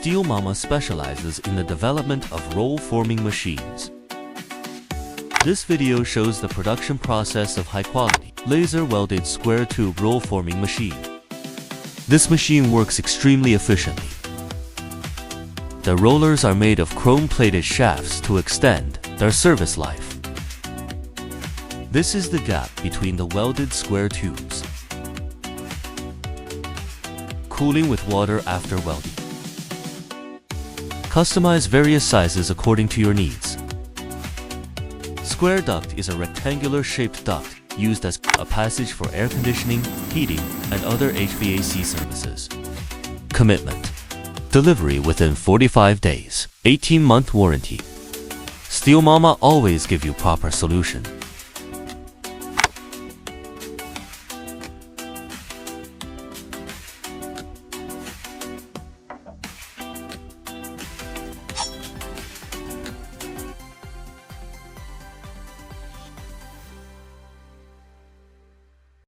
Steelmama specializes in the development of roll-forming machines. This video shows the production process of high-quality, laser-welded square tube roll-forming machine. This machine works extremely efficiently. The rollers are made of chrome-plated shafts to extend their service life. This is the gap between the welded square tubes. Cooling with water after welding. Customize various sizes according to your needs. Square duct is a rectangular-shaped duct used as a passage for air conditioning, heating, and other HVAC services. Commitment. Delivery within 45 days. 18-month warranty. Steelmama always give you proper solution.